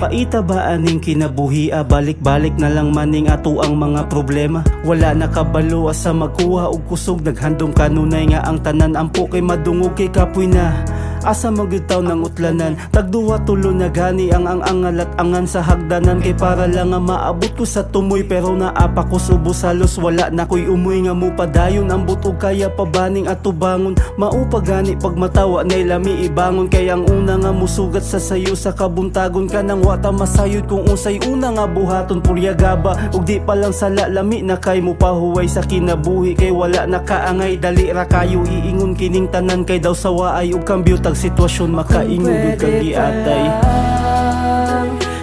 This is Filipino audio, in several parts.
Paita ba aning kinabuhi balik-balik na lang maning ato ang mga problema. Wala nakabalo sa magkuha og kusog, naghandom kanunay nga ang tanan ampo kay madungog kay kapoy na. Asa magyutaw ng utlanan, tagduwa tulo na gani ang angalat angan sa hagdanan. Kay para lang nga maabot ko sa tumoy, pero naapa ko subos halos wala na ko'y umoy nga mo padayon. Ang butog kaya pabaning at tubangon, maupa gani pag matawa na'y lami ibangon. Kay ang una nga musugat sa sayo sa kabuntagon ka nang wata masayod kung unsay una nga buhaton. Puryagaba ug di pa lang sala lami na kay mo pahuway sa kinabuhi. Kay wala na kaangay dali ra kayo iingon kining tanan, kay daw sawaay ug kambyo tag sitwasyon makaingog ug kag giatay.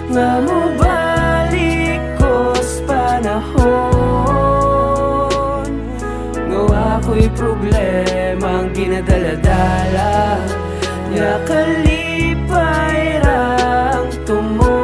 Nga mo balik kos panahon, nga ako'y problema ang ginadaladala, nga kalipay rang tumong.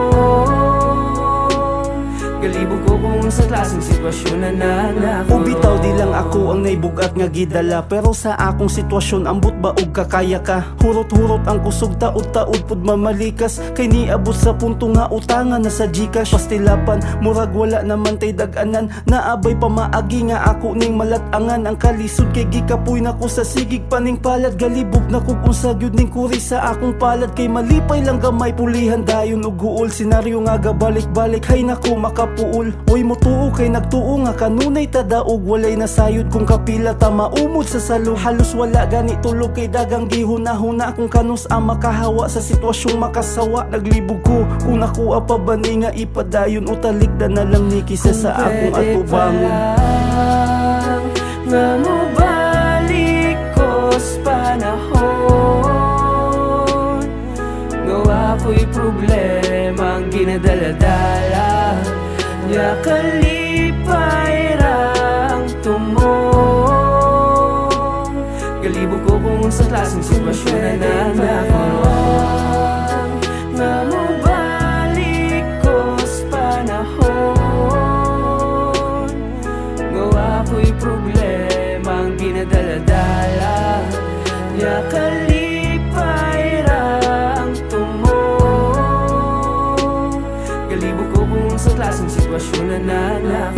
Galibog ko kung sa klaseng sitwasyon na nanako. Ubitaw di lang ako ang naibugat nga gidala, pero sa akong sitwasyon ambot ba og kakaya ka. Hurot-hurot ang kusog taod-taod pud mamalikas, kay niabot sa punto nga utangan na sa Gcash. Pastilapan murag wala naman tay dag-anan, naabay pa maagi nga ako ning malatangan. Ang kalisod kay gikapoy na ko sa sigig paning palad, galibog na kung unsa gyud ning kuri sa akong palad. Kay malipay lang gamay pulihan dayon ug guol, senaryo nga gabalik-balik hay nako makapuol. Oy motuo kay nagtuo nga kanunay tadaog, walay nasayod kung kapila ta maumod sa salo. Halos wala gani tulog kay dagang gihuna-huna kung kanus ang makahawa sa sitwasyong makasawa. Naglibog ko kung nakuha pa ba ni nga ipadayon, utalikda na lang ni kisa sa akong atubangon. Nga mo balik kos panahon, nga ako'y problema ang ginadaladala, nga kalipay rang tumong. Galibog ko kung sa klaseng sitwasyon na nakaroon. Nga mo balik kos panahon, nga ako'y problema ang ginadaladala, nga kalipay rang tumong. Galibog ko kung sa klaseng sitwasyon na nanakaroon.